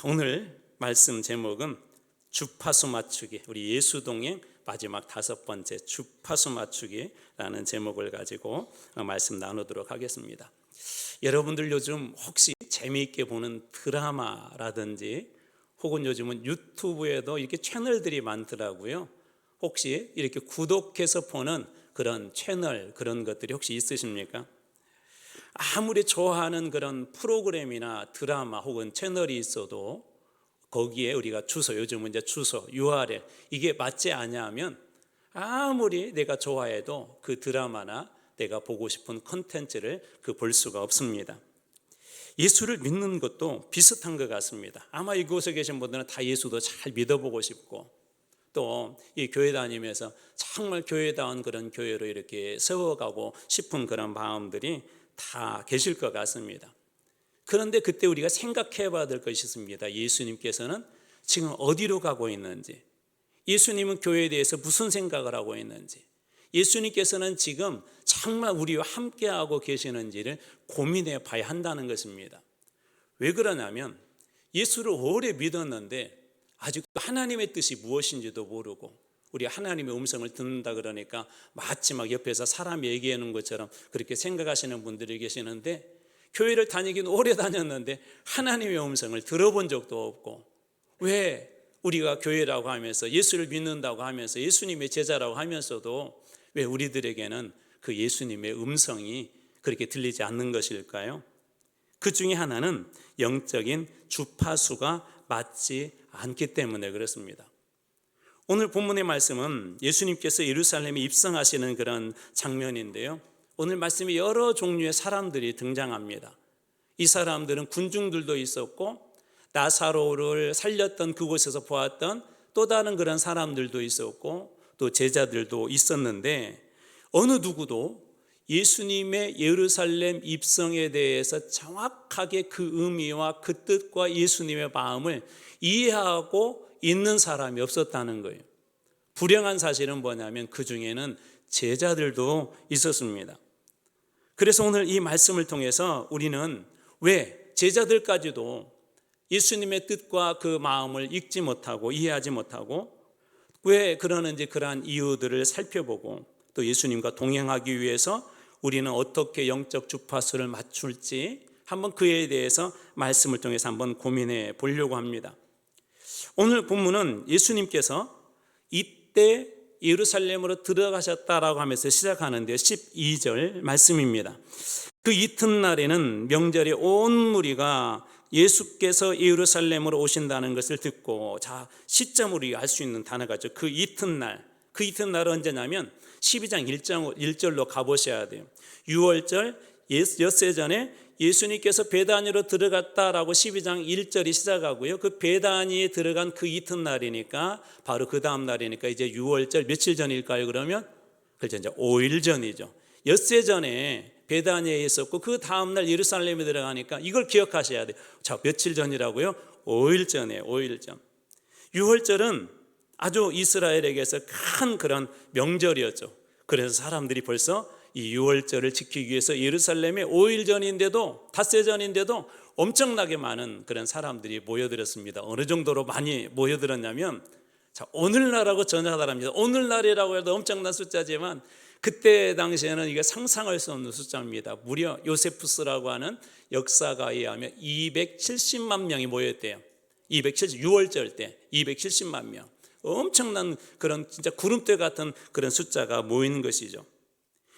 오늘 말씀 제목은 주파수 맞추기, 우리 예수동행 마지막 5번째 주파수 맞추기라는 제목을 가지고 말씀 나누도록 하겠습니다. 여러분들 요즘 혹시 재미있게 보는 드라마라든지 혹은 요즘은 유튜브에도 이렇게 채널들이 많더라고요. 혹시 이렇게 구독해서 보는 그런 채널, 그런 것들이 혹시 있으십니까? 아무리 좋아하는 그런 프로그램이나 드라마 혹은 채널이 있어도 거기에 우리가 주소, 요즘은 이제 주소, URL 이게 맞지 않냐면 아무리 내가 좋아해도 그 드라마나 내가 보고 싶은 컨텐츠를 볼 수가 없습니다. 예수를 믿는 것도 비슷한 것 같습니다. 아마 이곳에 계신 분들은 다 예수도 잘 믿어보고 싶고 또 이 교회 다니면서 정말 교회다운 그런 교회로 이렇게 세워가고 싶은 그런 마음들이 다 계실 것 같습니다. 그런데 그때 우리가 생각해 봐야 될 것이 있습니다. 예수님께서는 지금 어디로 가고 있는지, 예수님은 교회에 대해서 무슨 생각을 하고 있는지, 예수님께서는 지금 정말 우리와 함께하고 계시는지를 고민해 봐야 한다는 것입니다. 왜 그러냐면 예수를 오래 믿었는데 아직도 하나님의 뜻이 무엇인지도 모르고 우리 하나님의 음성을 듣는다 그러니까 마치 막 옆에서 사람이 얘기하는 것처럼 그렇게 생각하시는 분들이 계시는데 교회를 다니긴 오래 다녔는데 하나님의 음성을 들어본 적도 없고 왜 우리가 교회라고 하면서 예수를 믿는다고 하면서 예수님의 제자라고 하면서도 왜 우리들에게는 그 예수님의 음성이 그렇게 들리지 않는 것일까요? 그 중에 하나는 영적인 주파수가 맞지 않기 때문에 그렇습니다. 오늘 본문의 말씀은 예수님께서 예루살렘에 입성하시는 그런 장면인데요. 오늘 말씀에 여러 종류의 사람들이 등장합니다. 이 사람들은 군중들도 있었고 나사로를 살렸던 그곳에서 보았던 또 다른 그런 사람들도 있었고 또 제자들도 있었는데 어느 누구도 예수님의 예루살렘 입성에 대해서 정확하게 그 의미와 그 뜻과 예수님의 마음을 이해하고 있는 사람이 없었다는 거예요. 불행한 사실은 뭐냐면 그 중에는 제자들도 있었습니다. 그래서 오늘 이 말씀을 통해서 우리는 왜 제자들까지도 예수님의 뜻과 그 마음을 읽지 못하고 이해하지 못하고 왜 그러는지 그러한 이유들을 살펴보고 또 예수님과 동행하기 위해서 우리는 어떻게 영적 주파수를 맞출지 한번 그에 대해서 말씀을 통해서 한번 고민해 보려고 합니다. 오늘 본문은 예수님께서 이때 예루살렘으로 들어가셨다라고 하면서 시작하는데 12절 말씀입니다. 그 이튿날에는 명절에 온 무리가 예수께서 예루살렘으로 오신다는 것을 듣고 자 시점으로 알 수 있는 단어가죠. 그 이튿날, 그 이튿날은 언제냐면 12장 1절로 가보셔야 돼요. 6월절 엿새 전에 예수님께서 베다니로 들어갔다라고 12장 1절이 시작하고요. 그 베다니에 들어간 그 이튿날이니까 바로 그 다음 날이니까 이제 6월절 며칠 전일까요? 그러면 그렇죠. 이제 5일 전이죠. 엿새 전에 베다니에 있었고 그 다음 날 예루살렘에 들어가니까 이걸 기억하셔야 돼요. 자, 며칠 전이라고요? 5일 전에 5일 전. 6월절은 아주 이스라엘에게서 큰 그런 명절이었죠. 그래서 사람들이 벌써 이 6월절을 지키기 위해서 예루살렘에 5일 전인데도 닷새 전인데도 엄청나게 많은 그런 사람들이 모여들었습니다. 어느 정도로 많이 모여들었냐면 자, 오늘날하고 전하다랍니다. 오늘날이라고 해도 엄청난 숫자지만 그때 당시에는 이게 상상할 수 없는 숫자입니다. 무려 요세푸스라고 하는 역사가에 의하면 270만 명이 모였대요. 6월절 때 270만 명. 엄청난 그런 진짜 구름대 같은 그런 숫자가 모이는 것이죠.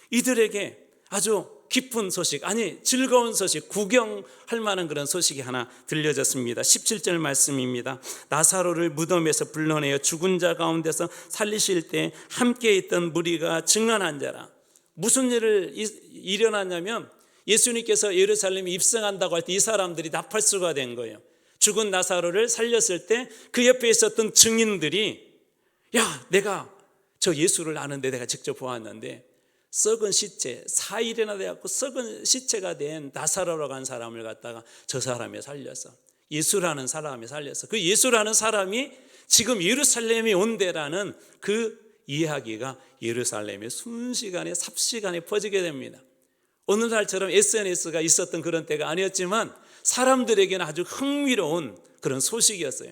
이들에게 아주 기쁜 소식, 아니 즐거운 소식, 구경할 만한 그런 소식이 하나 들려졌습니다. 17절 말씀입니다. 나사로를 무덤에서 불러내어 죽은 자 가운데서 살리실 때 함께 있던 무리가 증언한 자라. 무슨 일을 일어났냐면 예수님께서 예루살렘에 입성한다고 할 때 이 사람들이 나팔수가 된 거예요. 죽은 나사로를 살렸을 때 그 옆에 있었던 증인들이 야, 내가 저 예수를 아는데 내가 직접 보았는데 썩은 시체, 4일이나 돼갖고 썩은 시체가 된 나사로라고 한 사람을 갖다가 저 사람이 살렸어. 예수라는 사람이 살렸어. 그 예수라는 사람이 지금 예루살렘에 온대라는 그 이야기가 예루살렘에 순식간에 삽시간에 퍼지게 됩니다. 오늘날처럼 SNS가 있었던 그런 때가 아니었지만 사람들에게는 아주 흥미로운 그런 소식이었어요.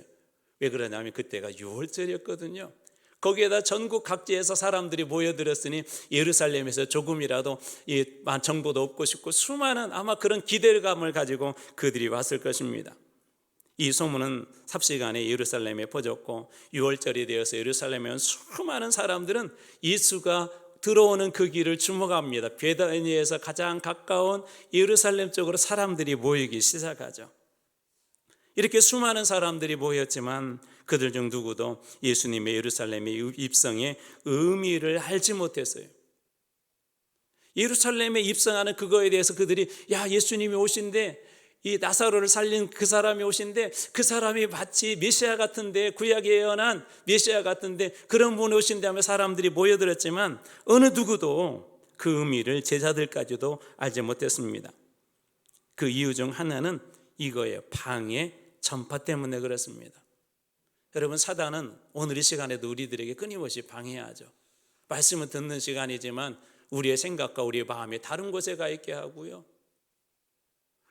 왜 그러냐면 그때가 6월절이었거든요. 거기에다 전국 각지에서 사람들이 모여들었으니 예루살렘에서 조금이라도 정보도 얻고 싶고 수많은 아마 그런 기대감을 가지고 그들이 왔을 것입니다. 이 소문은 삽시간에 예루살렘에 퍼졌고 6월절이 되어서 예루살렘에 온 수많은 사람들은 예수가 들어오는 그 길을 주목합니다. 베다니에서 가장 가까운 예루살렘 쪽으로 사람들이 모이기 시작하죠. 이렇게 수많은 사람들이 모였지만 그들 중 누구도 예수님의 예루살렘의 입성의 의미를 알지 못했어요. 예루살렘에 입성하는 그거에 대해서 그들이 예수님이 오신데 이 나사로를 살린 그 사람이 오신데 그 사람이 마치 메시아 같은데 구약에 예언한 메시아 같은데 그런 분이 오신데 하며 사람들이 모여들었지만 어느 누구도 그 의미를 제자들까지도 알지 못했습니다. 그 이유 중 하나는 이거예요. 방해 전파 때문에 그렇습니다. 여러분, 사단은 오늘 이 시간에도 우리들에게 끊임없이 방해하죠. 말씀을 듣는 시간이지만 우리의 생각과 우리의 마음이 다른 곳에 가 있게 하고요.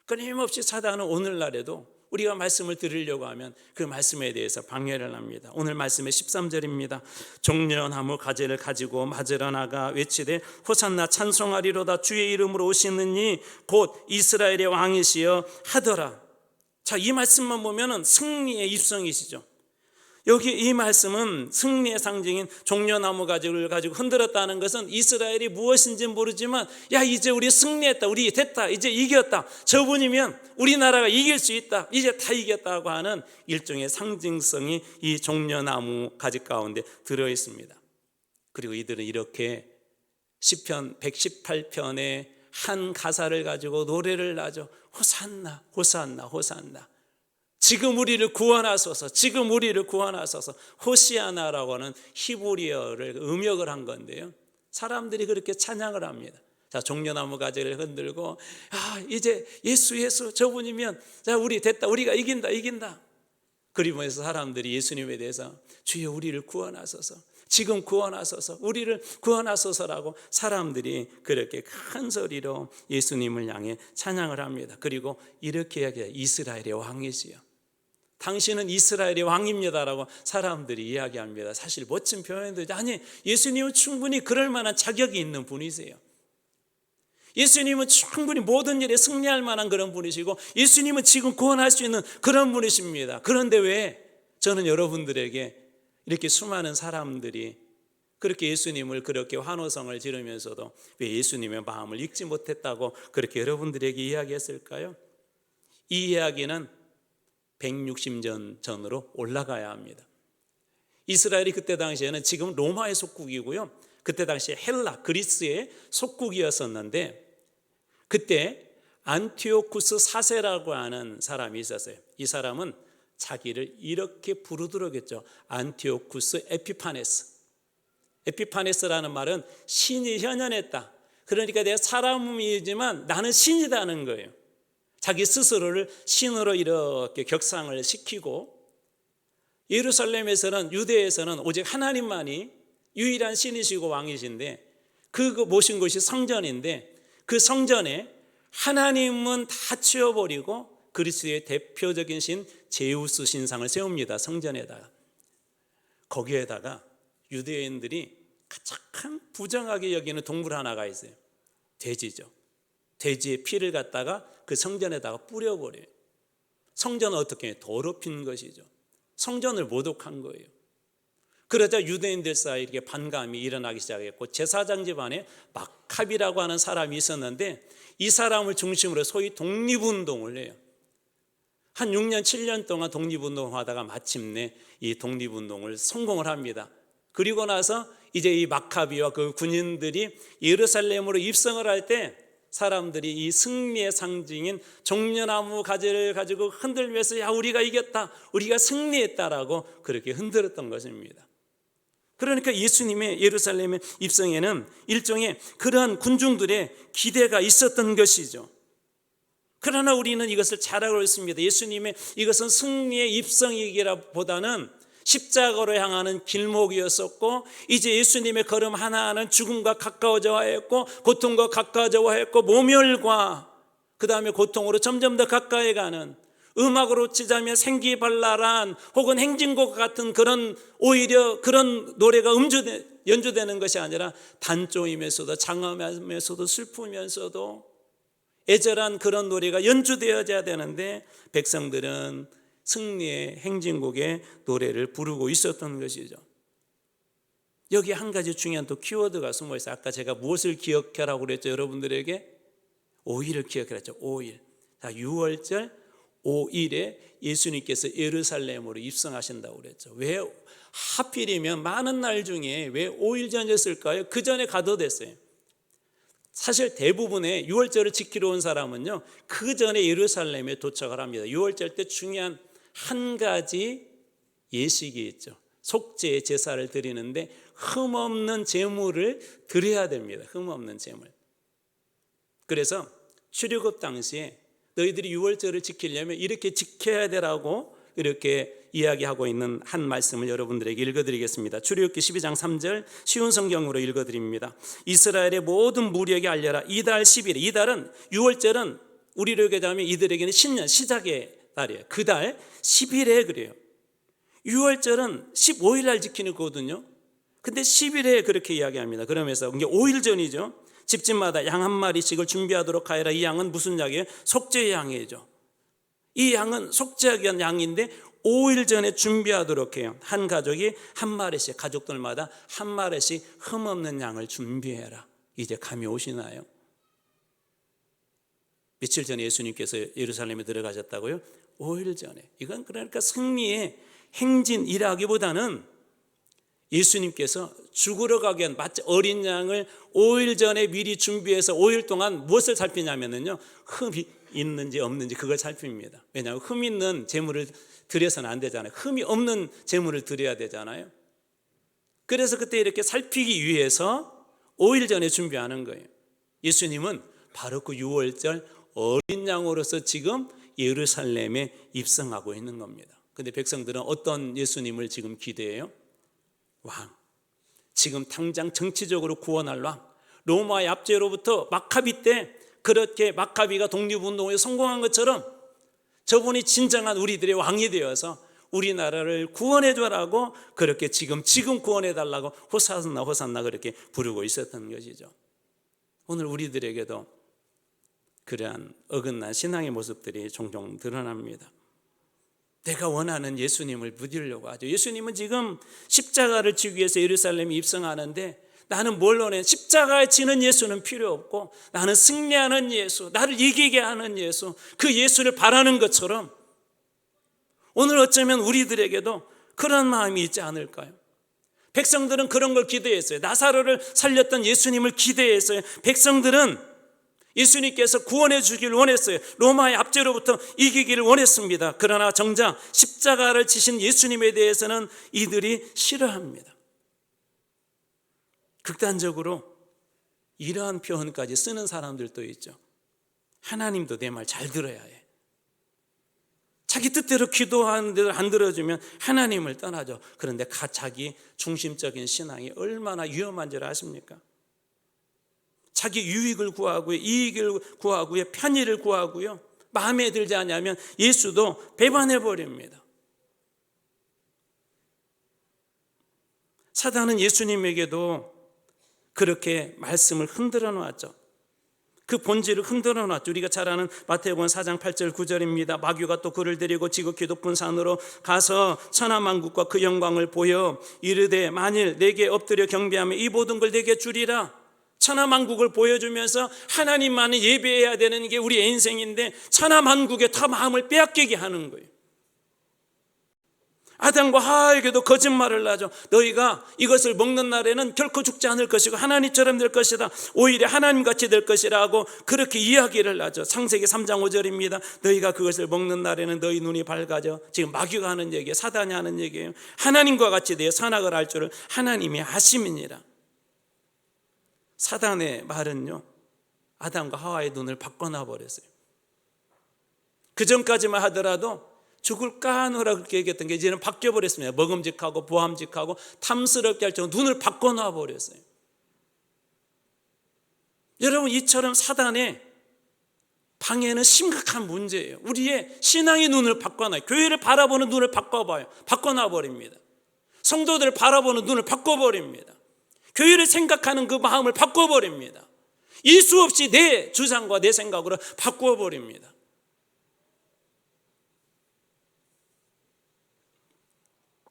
끊임없이 사단은 오늘날에도 우리가 말씀을 들으려고 하면 그 말씀에 대해서 방해를 합니다. 오늘 말씀의 13절입니다. 종려나무 가지를 가지고 맞으러 나가 외치되 호산나 찬송하리로다 주의 이름으로 오시는 이 곧 이스라엘의 왕이시여 하더라. 자, 이 말씀만 보면은 승리의 입성이시죠. 여기 이 말씀은 승리의 상징인 종려나무 가지를 가지고 흔들었다는 것은 이스라엘이 무엇인지 모르지만 이제 우리 승리했다, 우리 됐다, 이제 이겼다, 저분이면 우리나라가 이길 수 있다, 이제 다 이겼다고 하는 일종의 상징성이 이 종려나무 가지 가운데 들어있습니다. 그리고 이들은 이렇게 시편 118편의 한 가사를 가지고 노래를 하죠. 호산나 호산나 호산나, 지금 우리를 구원하소서, 지금 우리를 구원하소서. 호시아나라고 하는 히브리어를 음역을 한 건데요, 사람들이 그렇게 찬양을 합니다. 자, 종려나무 가지를 흔들고 이제 예수 저분이면 자, 우리 됐다, 우리가 이긴다. 그리면서 사람들이 예수님에 대해서 주여 우리를 구원하소서, 지금 구원하소서, 우리를 구원하소서라고 사람들이 그렇게 큰 소리로 예수님을 향해 찬양을 합니다. 그리고 이렇게 이야기해요. 이스라엘의 왕이시여, 당신은 이스라엘의 왕입니다라고 사람들이 이야기합니다. 사실 멋진 표현도 아니, 예수님은 충분히 그럴 만한 자격이 있는 분이세요. 예수님은 충분히 모든 일에 승리할 만한 그런 분이시고 예수님은 지금 구원할 수 있는 그런 분이십니다. 그런데 왜 저는 여러분들에게 이렇게 수많은 사람들이 그렇게 예수님을 그렇게 환호성을 지르면서도 왜 예수님의 마음을 읽지 못했다고 그렇게 여러분들에게 이야기했을까요? 이 이야기는 160년 전으로 올라가야 합니다. 이스라엘이 그때 당시에는 지금 로마의 속국이고요, 그때 당시에 헬라, 그리스의 속국이었었는데 그때 안티오쿠스 4세라고 하는 사람이 있었어요. 이 사람은 자기를 이렇게 부르더라겠죠. 안티오쿠스 에피파네스. 에피파네스라는 말은 신이 현현했다. 그러니까 내가 사람이지만 나는 신이다는 거예요. 자기 스스로를 신으로 이렇게 격상을 시키고, 예루살렘에서는, 유대에서는 오직 하나님만이 유일한 신이시고 왕이신데 그 모신 곳이 성전인데 그 성전에 하나님은 다 치워버리고 그리스도의 대표적인 신 제우스 신상을 세웁니다. 성전에다가. 거기에다가 유대인들이 가장 부정하게 여기는 동물 하나가 있어요. 돼지죠. 돼지의 피를 갖다가 그 성전에다가 뿌려버려요. 성전은 어떻게 해요? 더럽힌 것이죠. 성전을 모독한 거예요. 그러자 유대인들 사이에 이렇게 반감이 일어나기 시작했고, 제사장 집안에 마카비라고 하는 사람이 있었는데 이 사람을 중심으로 소위 독립운동을 해요. 한 6년 7년 동안 독립운동을 하다가 마침내 이 독립운동을 성공을 합니다. 그리고 나서 이제 이 마카비와 그 군인들이 예루살렘으로 입성을 할 때 사람들이 이 승리의 상징인 종려나무 가지를 가지고 흔들면서 우리가 이겼다, 우리가 승리했다라고 그렇게 흔들었던 것입니다. 그러니까 예수님의 예루살렘의 입성에는 일종의 그러한 군중들의 기대가 있었던 것이죠. 그러나 우리는 이것을 잘 알고 있습니다. 예수님의 이것은 승리의 입성이기보다는 십자가로 향하는 길목이었었고, 이제 예수님의 걸음 하나하나는 죽음과 가까워져 했고, 고통과 가까워져 했고, 모멸과 그 다음에 고통으로 점점 더 가까이 가는, 음악으로 치자면 생기발랄한 혹은 행진곡 같은 그런, 오히려 그런 노래가 연주되는 것이 아니라 단조이면서도 장엄하면서도 슬프면서도 애절한 그런 노래가 연주되어져야 되는데, 백성들은 승리의 행진곡의 노래를 부르고 있었던 것이죠. 여기 한 가지 중요한 또 키워드가 숨어 있어요. 아까 제가 무엇을 기억하라고 그랬죠? 여러분들에게 5일을 기억하랬죠. 5일. 자, 6월절 5일에 예수님께서 예루살렘으로 입성하신다고 그랬죠. 왜 하필이면 많은 날 중에 왜 5일 전이었을까요? 그 전에 가도 됐어요. 사실 대부분의 6월절을 지키러 온 사람은요, 그 전에 예루살렘에 도착을 합니다. 6월절 때 중요한 한 가지 예식이 있죠. 속죄의 제사를 드리는데 흠없는 제물을 드려야 됩니다. 흠없는 제물. 그래서 출애굽 당시에 너희들이 6월절을 지키려면 이렇게 지켜야 되라고 이렇게 이야기하고 있는 한 말씀을 여러분들에게 읽어드리겠습니다. 출애굽기 12장 3절 쉬운 성경으로 읽어드립니다. 이스라엘의 모든 무리에게 알려라. 이달 10일, 이달은 6월절은 우리로 얘기하면 이들에게는 신년 시작의 달이에요. 그 달 10일에 그래요. 6월절은 15일 날 지키는 거거든요. 근데 10일에 그렇게 이야기합니다. 그러면서 이게 5일 전이죠. 집집마다 양 한 마리씩을 준비하도록 하여라. 이 양은 무슨 양이에요? 속죄의 양이죠. 이 양은 속죄하기 위한 양인데 5일 전에 준비하도록 해요. 한 가족이 한 마리씩, 가족들마다 한 마리씩 흠없는 양을 준비해라. 이제 감이 오시나요? 며칠 전에 예수님께서 예루살렘에 들어가셨다고요? 5일 전에. 이건 그러니까 승리의 행진이라기보다는 예수님께서 죽으러 가기 위한 마치 어린 양을 5일 전에 미리 준비해서 5일 동안 무엇을 살피냐면요, 흠이 있는지 없는지 그걸 살핍니다. 왜냐하면 흠 있는 제물을 드려서는 안 되잖아요. 흠이 없는 제물을 드려야 되잖아요. 그래서 그때 이렇게 살피기 위해서 5일 전에 준비하는 거예요. 예수님은 바로 그 6월절 어린 양으로서 지금 예루살렘에 입성하고 있는 겁니다. 근데 백성들은 어떤 예수님을 지금 기대해요? 왕. 지금 당장 정치적으로 구원할 왕. 로마의 압제로부터 마카비 때 그렇게 마카비가 독립운동에 성공한 것처럼 저분이 진정한 우리들의 왕이 되어서 우리나라를 구원해줘라고 그렇게 지금 구원해달라고 호산나 호산나 그렇게 부르고 있었던 것이죠. 오늘 우리들에게도 그러한 어긋난 신앙의 모습들이 종종 드러납니다. 내가 원하는 예수님을 믿으려고 하죠. 예수님은 지금 십자가를 지기 위해서 예루살렘에 입성하는데 나는 뭘 원해? 십자가에 지는 예수는 필요 없고 나는 승리하는 예수, 나를 이기게 하는 예수, 그 예수를 바라는 것처럼 오늘 어쩌면 우리들에게도 그런 마음이 있지 않을까요? 백성들은 그런 걸 기대했어요. 나사로를 살렸던 예수님을 기대했어요. 백성들은 예수님께서 구원해 주기를 원했어요. 로마의 압제로부터 이기기를 원했습니다. 그러나 정작 십자가를 지신 예수님에 대해서는 이들이 싫어합니다. 극단적으로 이러한 표현까지 쓰는 사람들도 있죠. 하나님도 내 말 잘 들어야 해. 자기 뜻대로 기도하는 안 들어주면 하나님을 떠나죠. 그런데 자기 중심적인 신앙이 얼마나 위험한지를 아십니까? 자기 유익을 구하고요, 이익을 구하고요, 편의를 구하고요, 마음에 들지 않으면 예수도 배반해 버립니다. 사단은 예수님에게도 그렇게 말씀을 흔들어 놨죠. 그 본질을 흔들어 놨죠. 우리가 잘 아는 마태복음 4장 8절 9절입니다. 마귀가 또 그를 데리고 지극히 높은 산으로 가서 천하만국과 그 영광을 보여 이르되 만일 내게 엎드려 경배하면 이 모든 걸 내게 주리라. 천하만국을 보여주면서 하나님만을 예배해야 되는 게 우리의 인생인데 천하만국에 다 마음을 빼앗기게 하는 거예요. 아담과 하와에게도 거짓말을 하죠. 너희가 이것을 먹는 날에는 결코 죽지 않을 것이고 하나님처럼 될 것이다. 오히려 하나님같이 될 것이라고 그렇게 이야기를 하죠. 창세기 3장 5절입니다. 너희가 그것을 먹는 날에는 너희 눈이 밝아져. 지금 마귀가 하는 얘기예요. 사단이 하는 얘기예요. 하나님과 같이 되어 선악을 알 줄을 하나님이 아심이니라. 사단의 말은요, 아담과 하와의 눈을 바꿔놔 버렸어요. 그 전까지만 하더라도 죽을까 하노라 그렇게 얘기했던 게 이제는 바뀌어 버렸습니다. 먹음직하고 보암직하고 탐스럽게 할 정도로 눈을 바꿔놔 버렸어요. 여러분, 이처럼 사단의 방해는 심각한 문제예요. 우리의 신앙의 눈을 바꿔놔요. 교회를 바라보는 눈을 바꿔놔버립니다. 성도들을 바라보는 눈을 바꿔버립니다. 교회를 생각하는 그 마음을 바꿔버립니다. 예수 없이 내 주장과 내 생각으로 바꿔버립니다.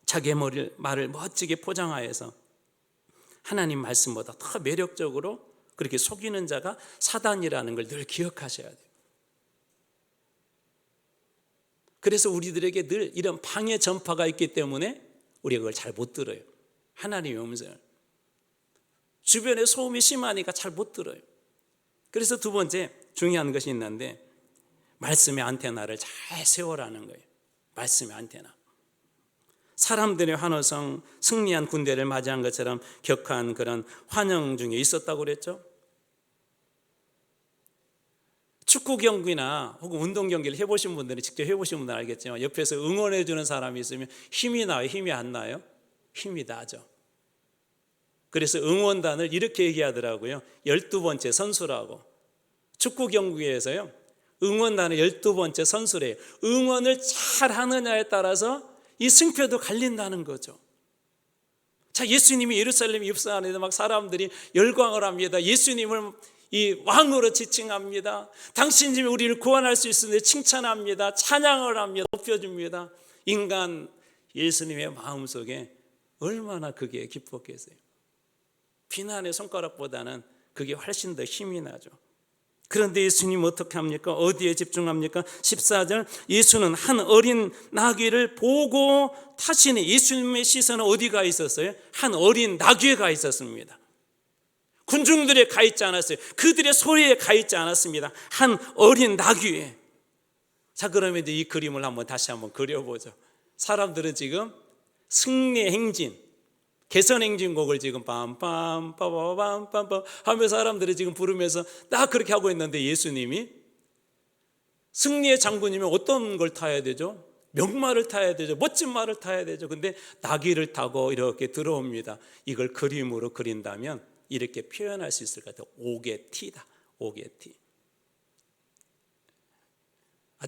자기의 말을 멋지게 포장하여서 하나님 말씀보다 더 매력적으로 그렇게 속이는 자가 사단이라는 걸 늘 기억하셔야 돼요. 그래서 우리들에게 늘 이런 방해 전파가 있기 때문에 우리가 그걸 잘 못 들어요. 하나님의 음성을. 주변에 소음이 심하니까 잘 못 들어요. 그래서 두 번째 중요한 것이 있는데 말씀의 안테나를 잘 세워라는 거예요. 말씀의 안테나. 사람들의 환호성, 승리한 군대를 맞이한 것처럼 격한 그런 환영 중에 있었다고 그랬죠. 축구 경기나 혹은 운동 경기를 해보신 분들은 직접 해보신 분들은 알겠지만 옆에서 응원해 주는 사람이 있으면 힘이 나요? 힘이 안 나요? 힘이 나죠. 그래서 응원단을 이렇게 얘기하더라고요. 12번째 선수라고. 축구 경기에서요, 응원단의 12번째 선수래요. 응원을 잘 하느냐에 따라서 이 승패도 갈린다는 거죠. 자, 예수님이 예루살렘 입성하는데 막 사람들이 열광을 합니다. 예수님을 이 왕으로 지칭합니다. 당신님이 우리를 구원할 수 있으니 칭찬합니다. 찬양을 합니다. 높여줍니다. 인간 예수님의 마음속에 얼마나 그게 기뻤겠어요. 비난의 손가락보다는 그게 훨씬 더 힘이 나죠. 그런데 예수님 어떻게 합니까? 어디에 집중합니까? 14절, 예수는 한 어린 나귀를 보고 타시니, 예수님의 시선은 어디가 있었어요? 한 어린 나귀에 가 있었습니다. 군중들에 가 있지 않았어요. 그들의 소리에 가 있지 않았습니다. 한 어린 나귀에. 자, 그러면 이제 이 그림을 다시 한번 그려보죠. 사람들은 지금 승리의 행진, 개선 행진곡을 지금 빰빰빰빰빰빰 하며 사람들이 지금 부르면서 딱 그렇게 하고 있는데, 예수님이 승리의 장군이면 어떤 걸 타야 되죠? 명말을 타야 되죠. 멋진 말을 타야 되죠. 근데 나귀를 타고 이렇게 들어옵니다. 이걸 그림으로 그린다면 이렇게 표현할 수 있을 것 같아요. 오게티다. 오게티.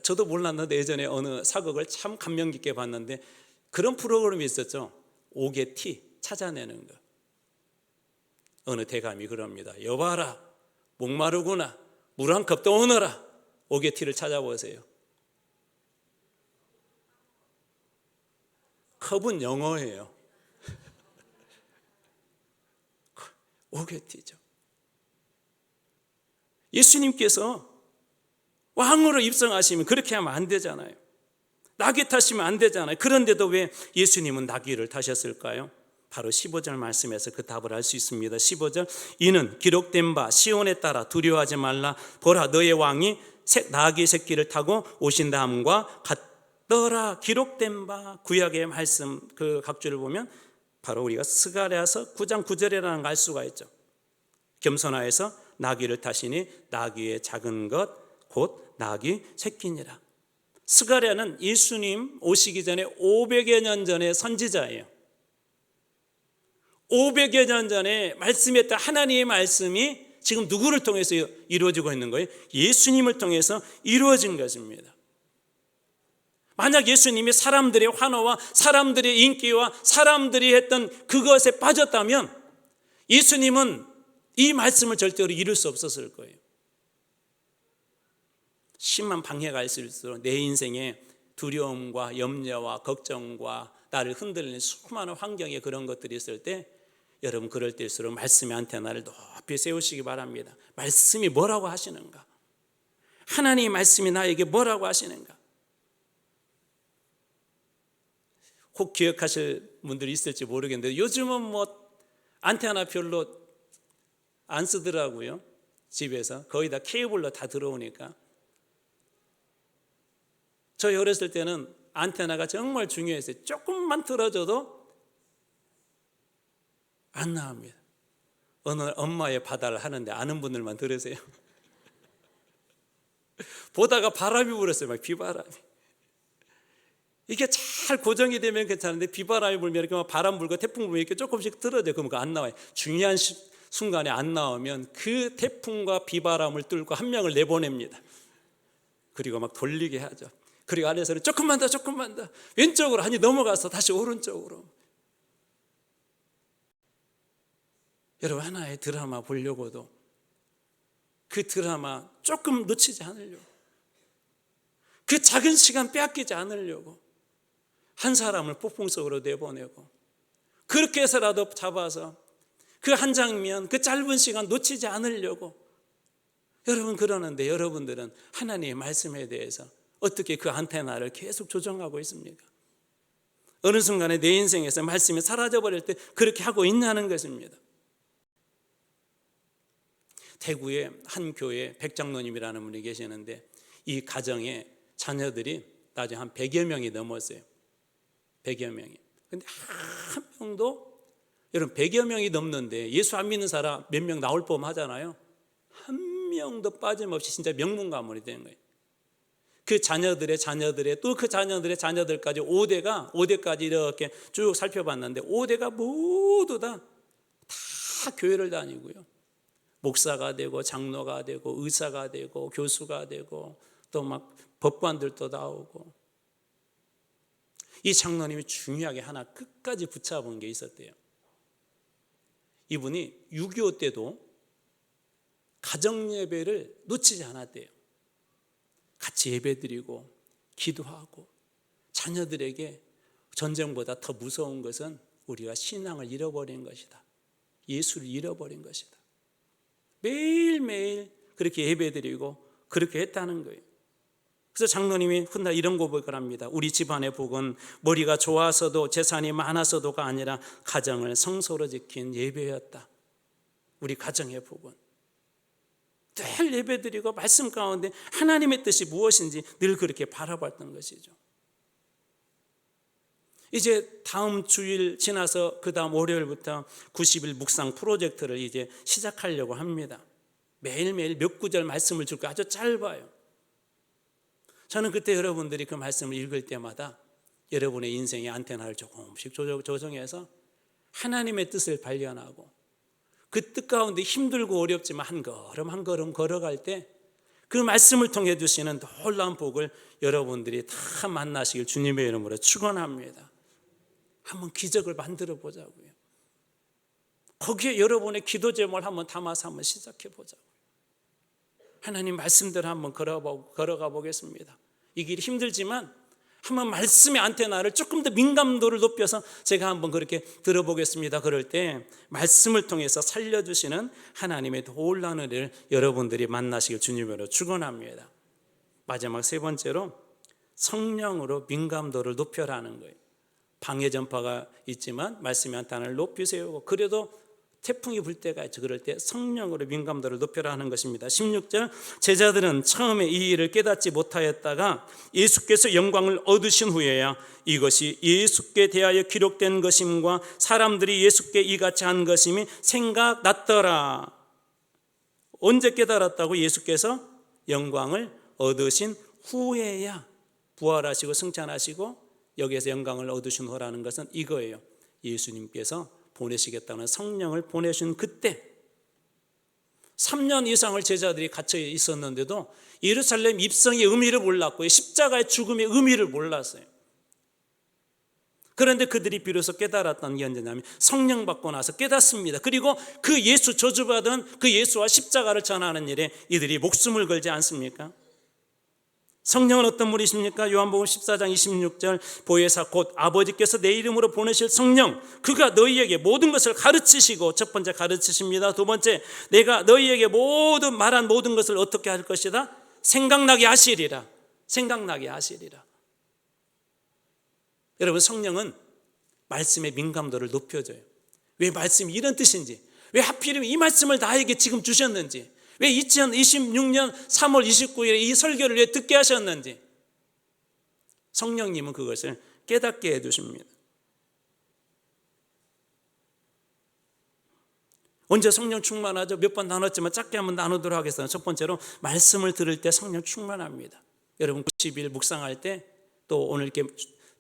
저도 몰랐는데 예전에 어느 사극을 참 감명 깊게 봤는데 그런 프로그램이 있었죠. 오게티 찾아내는 거. 어느 대감이 그럽니다. 여봐라, 목마르구나. 물 한 컵 더 오너라. 오게티를 찾아보세요. 컵은 영어예요. 오게티죠. 예수님께서 왕으로 입성하시면 그렇게 하면 안 되잖아요. 나귀 타시면 안 되잖아요. 그런데도 왜 예수님은 나귀를 타셨을까요? 바로 15절 말씀에서 그 답을 알 수 있습니다. 15절, 이는 기록된 바 시온에 따라 두려워하지 말라. 보라, 너의 왕이 나귀 새끼를 타고 오신다 함과 같더라. 기록된 바, 구약의 말씀 그 각주를 보면 바로 우리가 스가랴서 9장 9절이라는 걸 알 수가 있죠. 겸손하여서 나귀를 타시니 나귀의 작은 것 곧 나귀 새끼니라. 스가랴는 예수님 오시기 전에 500여 년 전의 선지자예요. 500여 년 전에 말씀했던 하나님의 말씀이 지금 누구를 통해서 이루어지고 있는 거예요? 예수님을 통해서 이루어진 것입니다. 만약 예수님이 사람들의 환호와 사람들의 인기와 사람들이 했던 그것에 빠졌다면 예수님은 이 말씀을 절대로 이룰 수 없었을 거예요. 심한 방해가 있을수록 내 인생에 두려움과 염려와 걱정과 나를 흔들리는 수많은 환경에 그런 것들이 있을 때, 여러분 그럴 때일수록 말씀의 안테나를 높이 세우시기 바랍니다. 말씀이 뭐라고 하시는가? 하나님의 말씀이 나에게 뭐라고 하시는가? 혹 기억하실 분들이 있을지 모르겠는데 요즘은 안테나 별로 안 쓰더라고요. 집에서 거의 다 케이블로 다 들어오니까. 저희 어렸을 때는 안테나가 정말 중요했어요. 조금만 틀어져도 안 나옵니다. 어느 엄마의 바다를 하는데 아는 분들만 들으세요. 보다가 바람이 불었어요. 막 비바람이. 이게 잘 고정이 되면 괜찮은데 비바람이 불면 이렇게 바람 불고 태풍 불면 이렇게 조금씩 틀어져요. 그럼 그거 안 나와요. 중요한 순간에 안 나오면 그 태풍과 비바람을 뚫고 한 명을 내보냅니다. 그리고 막 돌리게 하죠. 그리고 안에서는 조금만 더, 조금만 더, 왼쪽으로 아니 넘어가서 다시 오른쪽으로. 여러분, 하나의 드라마 보려고도 그 드라마 조금 놓치지 않으려고, 그 작은 시간 빼앗기지 않으려고 한 사람을 폭풍 속으로 내보내고, 그렇게 해서라도 잡아서 그 한 장면, 그 짧은 시간 놓치지 않으려고 여러분 그러는데, 여러분들은 하나님의 말씀에 대해서 어떻게 그 안테나를 계속 조정하고 있습니까? 어느 순간에 내 인생에서 말씀이 사라져버릴 때 그렇게 하고 있냐는 것입니다. 대구에 한 교회 백장로님이라는 분이 계시는데, 이 가정에 자녀들이 나중에 한 100여 명이 넘었어요. 100여 명이. 근데 한 명도, 여러분 100여 명이 넘는데 예수 안 믿는 사람 몇 명 나올 뻔 하잖아요. 한 명도 빠짐없이 진짜 명문 가문이 된 거예요. 그 자녀들의 또 그 자녀들의 자녀들까지 5대까지 이렇게 쭉 살펴봤는데 5대가 모두 다 교회를 다니고요. 목사가 되고 장로가 되고 의사가 되고 교수가 되고 또 막 법관들도 나오고. 이 장로님이 중요하게 하나 끝까지 붙잡은 게 있었대요. 이분이 6.25 때도 가정예배를 놓치지 않았대요. 같이 예배드리고 기도하고. 자녀들에게 전쟁보다 더 무서운 것은 우리가 신앙을 잃어버린 것이다, 예수를 잃어버린 것이다. 매일매일 그렇게 예배드리고 그렇게 했다는 거예요. 그래서 장로님이 훗날 이런 고백을 합니다. 우리 집안의 복은 머리가 좋아서도 재산이 많아서도가 아니라 가정을 성소로 지킨 예배였다. 우리 가정의 복은 늘 예배드리고 말씀 가운데 하나님의 뜻이 무엇인지 늘 그렇게 바라봤던 것이죠. 이제 다음 주일 지나서 그 다음 월요일부터 90일 묵상 프로젝트를 이제 시작하려고 합니다. 매일매일 몇 구절 말씀을 줄 거 아주 짧아요. 저는 그때 여러분들이 그 말씀을 읽을 때마다 여러분의 인생의 안테나를 조금씩 조정해서 하나님의 뜻을 발견하고, 그 뜻 가운데 힘들고 어렵지만 한 걸음 한 걸음 걸어갈 때 그 말씀을 통해 주시는 놀라운 복을 여러분들이 다 만나시길 주님의 이름으로 축원합니다. 한번 기적을 만들어 보자고요. 거기에 여러분의 기도 제목을 한번 담아서 한번 시작해 보자고요. 하나님 말씀대로 한번 걸어가 보겠습니다. 이 길이 힘들지만 한번 말씀의 안테나를 조금 더 민감도를 높여서 제가 한번 그렇게 들어보겠습니다. 그럴 때 말씀을 통해서 살려주시는 하나님의 놀라운 은혜를 여러분들이 만나시길 주님으로 축원합니다. 마지막 세 번째로 성령으로 민감도를 높여라는 거예요. 방해 전파가 있지만 말씀의 안테나를 높이 세우고, 그래도 태풍이 불 때가 있죠. 그럴 때 성령으로 민감도를 높여라 하는 것입니다. 16절, 제자들은 처음에 이 일을 깨닫지 못하였다가 예수께서 영광을 얻으신 후에야 이것이 예수께 대하여 기록된 것임과 사람들이 예수께 이같이 한 것임이 생각났더라. 언제 깨달았다고? 예수께서 영광을 얻으신 후에야. 부활하시고 승천하시고 여기에서 영광을 얻으신 후라는 것은 이거예요. 예수님께서 보내시겠다는 성령을 보내신 그때 3년 이상을 제자들이 갇혀 있었는데도 예루살렘 입성의 의미를 몰랐고요, 십자가의 죽음의 의미를 몰랐어요. 그런데 그들이 비로소 깨달았던 게 언제냐면 성령 받고 나서 깨닫습니다. 그리고 그 예수, 저주받은 그 예수와 십자가를 전하는 일에 이들이 목숨을 걸지 않습니까? 성령은 어떤 분이십니까? 요한복음 14장 26절, 보혜사 곧 아버지께서 내 이름으로 보내실 성령, 그가 너희에게 모든 것을 가르치시고, 첫 번째 가르치십니다. 두 번째, 내가 너희에게 모든 말한 모든 것을 어떻게 할 것이다? 생각나게 하시리라. 생각나게 하시리라. 여러분, 성령은 말씀의 민감도를 높여줘요. 왜 말씀이 이런 뜻인지, 왜 하필이면 이 말씀을 나에게 지금 주셨는지, 왜 2026년 3월 29일에 이 설교를 왜 듣게 하셨는지 성령님은 그것을 깨닫게 해두십니다. 언제 성령 충만하죠? 몇 번 나눴지만 짧게 한번 나누도록 하겠습니다. 첫 번째로 말씀을 들을 때 성령 충만합니다. 여러분 90일 묵상할 때, 또 오늘 이렇게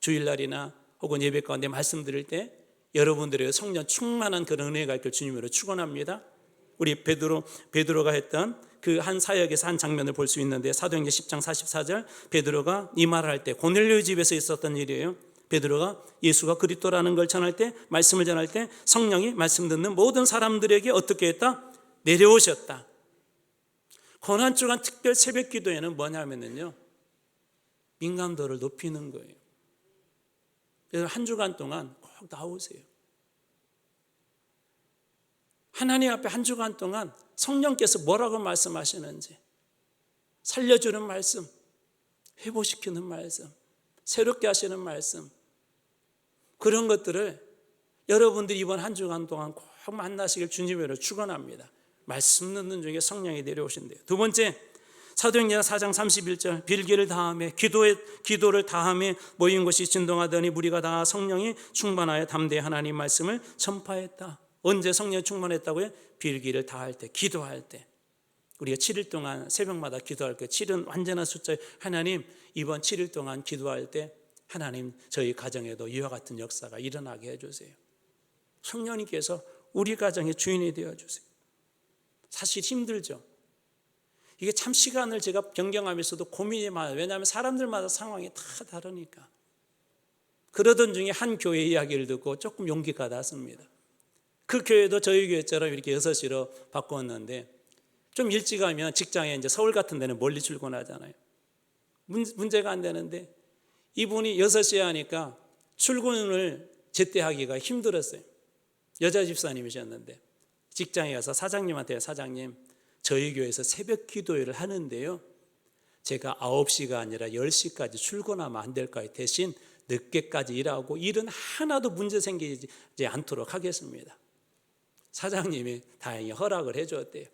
주일날이나 혹은 예배 가운데 말씀 드릴 때 여러분들의 성령 충만한 그런 은혜가 있길 주님으로 축원합니다. 우리 베드로가 했던 그 한 사역에서 한 장면을 볼 수 있는데 사도행전 10장 44절 베드로가 이 말을 할 때 고넬료 집에서 있었던 일이에요. 베드로가 예수가 그리스도라는 걸 전할 때 말씀을 전할 때 성령이 말씀 듣는 모든 사람들에게 어떻게 했다? 내려오셨다. 고난주간 특별 새벽 기도에는 뭐냐면요, 민감도를 높이는 거예요. 그래서 한 주간 동안 꼭 나오세요. 하나님 앞에 한 주간 동안 성령께서 뭐라고 말씀하시는지 살려주는 말씀, 회복시키는 말씀, 새롭게 하시는 말씀, 그런 것들을 여러분들이 이번 한 주간 동안 꼭 만나시길 주님으로 축원합니다. 말씀 듣는 중에 성령이 내려오신대요. 두 번째, 사도행전 4장 31절 빌기를 다하며 기도를 다하며 모인 곳이 진동하더니 무리가 다 성령이 충만하여 담대히 하나님 말씀을 전파했다. 언제 성령이 충만했다고요? 빌기를 다할 때, 기도할 때. 우리가 7일 동안 새벽마다 기도할 때 7은 완전한 숫자에 하나님 이번 7일 동안 기도할 때 하나님 저희 가정에도 이와 같은 역사가 일어나게 해주세요. 성령님께서 우리 가정의 주인이 되어주세요. 사실 힘들죠. 이게 참 시간을 제가 변경하면서도 고민이 많아요. 왜냐하면 사람들마다 상황이 다 다르니까. 그러던 중에 한 교회 이야기를 듣고 조금 용기가 났습니다. 그 교회도 저희 교회처럼 이렇게 6시로 바꿨는데 좀 일찍 가면 직장에 이제 서울 같은 데는 멀리 출근하잖아요. 문제가 안 되는데 이분이 6시에 하니까 출근을 제때 하기가 힘들었어요. 여자 집사님이셨는데 직장에 가서 사장님한테 사장님 저희 교회에서 새벽 기도회를 하는데요, 제가 9시가 아니라 10시까지 출근하면 안 될까요? 대신 늦게까지 일하고 일은 하나도 문제 생기지 않도록 하겠습니다. 사장님이 다행히 허락을 해줬대요.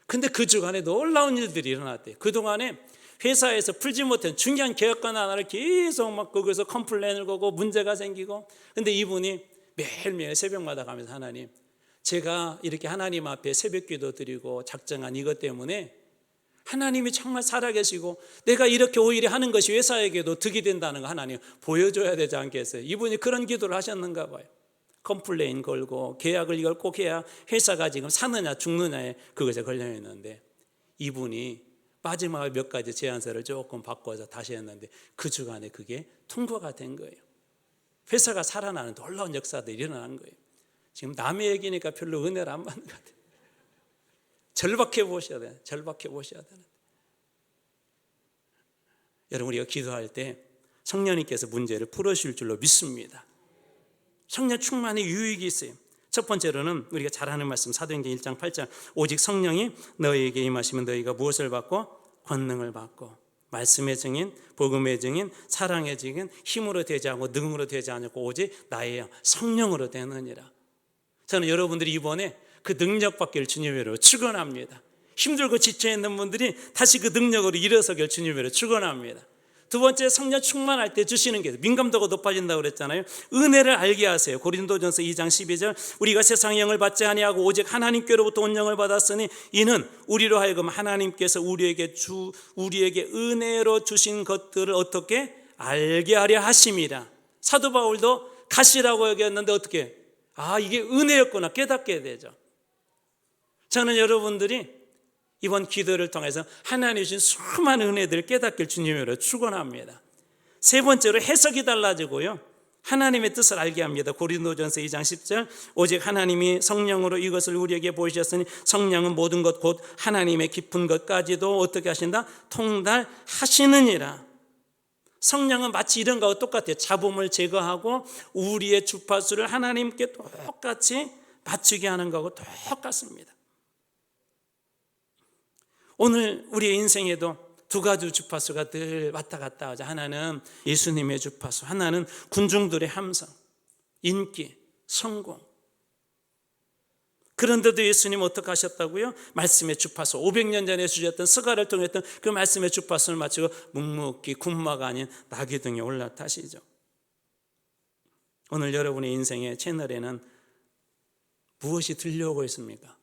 근데 그 주간에 놀라운 일들이 일어났대요. 그동안에 회사에서 풀지 못한 중요한 계약권 하나를 계속 막 거기서 컴플레인을 거고 문제가 생기고, 근데 이분이 매일매일 새벽마다 가면서 하나님 제가 이렇게 하나님 앞에 새벽 기도 드리고 작정한 이것 때문에 하나님이 정말 살아계시고 내가 이렇게 오히려 하는 것이 회사에게도 득이 된다는 거 하나님 보여줘야 되지 않겠어요? 이분이 그런 기도를 하셨는가 봐요. 컴플레인 걸고 계약을 이걸 꼭 해야 회사가 지금 사느냐 죽느냐에 그것에 걸려 있는데 이분이 마지막에 몇 가지 제안서를 조금 바꿔서 다시 했는데 그 주간에 그게 통과가 된 거예요. 회사가 살아나는 놀라운 역사들이 일어나는 거예요. 지금 남의 얘기니까 별로 은혜를 안 받는 것 같아요. 절박해 보셔야 돼요. 절박해 보셔야 되는. 여러분 우리가 기도할 때 성령님께서 문제를 풀어주실 줄로 믿습니다. 성령 충만의 유익이 있어요. 첫 번째로는 우리가 잘 아는 말씀 사도행전 1장 8절 오직 성령이 너희에게 임하시면 너희가 무엇을 받고? 권능을 받고 말씀의 증인, 복음의 증인, 사랑의 증인, 힘으로 되지 않고 능으로 되지 않고 오직 나의 성령으로 되느니라. 저는 여러분들이 이번에 그 능력 받기를 주님으로 축원합니다. 힘들고 지쳐있는 분들이 다시 그 능력으로 일어서길 주님으로 축원합니다. 두 번째, 성령 충만할 때 주시는 게 민감도가 높아진다고 그랬잖아요. 은혜를 알게 하세요. 고린도전서 2장 12절 우리가 세상의 영을 받지 아니하고 오직 하나님께로부터 온 영을 받았으니 이는 우리로 하여금 하나님께서 우리에게 은혜로 주신 것들을 어떻게 알게 하려 하심이라. 사도 바울도 가시라고 여겼는데 어떻게? 이게 은혜였구나 깨닫게 되죠. 저는 여러분들이 이번 기도를 통해서 하나님이 주신 수많은 은혜들을 깨닫길 주님으로 축원합니다. 세 번째로 해석이 달라지고요, 하나님의 뜻을 알게 합니다. 고린도전서 2장 10절 오직 하나님이 성령으로 이것을 우리에게 보이셨으니 성령은 모든 것 곧 하나님의 깊은 것까지도 어떻게 하신다? 통달하시느니라. 성령은 마치 이런 거와 똑같아요. 잡음을 제거하고 우리의 주파수를 하나님께 똑같이 맞추게 하는 거하고 똑같습니다. 오늘 우리의 인생에도 두 가지 주파수가 늘 왔다 갔다 하죠. 하나는 예수님의 주파수, 하나는 군중들의 함성, 인기, 성공. 그런데도 예수님 어떻게 하셨다고요? 말씀의 주파수, 500년 전에 주셨던 스가를 통했던 그 말씀의 주파수를 맞추고 묵묵히 군마가 아닌 나귀 등에 올라타시죠. 오늘 여러분의 인생의 채널에는 무엇이 들려오고 있습니까?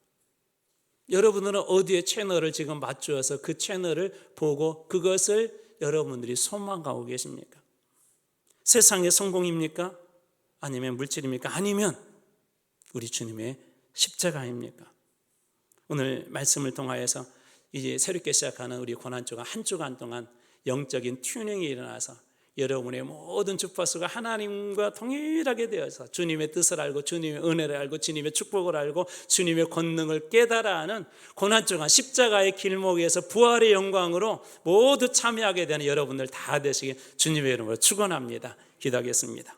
여러분들은 어디에 채널을 지금 맞추어서 그 채널을 보고 그것을 여러분들이 소망하고 계십니까? 세상의 성공입니까? 아니면 물질입니까? 아니면 우리 주님의 십자가입니까? 오늘 말씀을 통하여서 이제 새롭게 시작하는 우리 고난주가 한 주간 동안 영적인 튜닝이 일어나서 여러분의 모든 주파수가 하나님과 동일하게 되어서 주님의 뜻을 알고 주님의 은혜를 알고 주님의 축복을 알고 주님의 권능을 깨달아 하는 고난주간 십자가의 길목에서 부활의 영광으로 모두 참여하게 되는 여러분들 다 되시길 주님의 이름으로 축원합니다. 기도하겠습니다.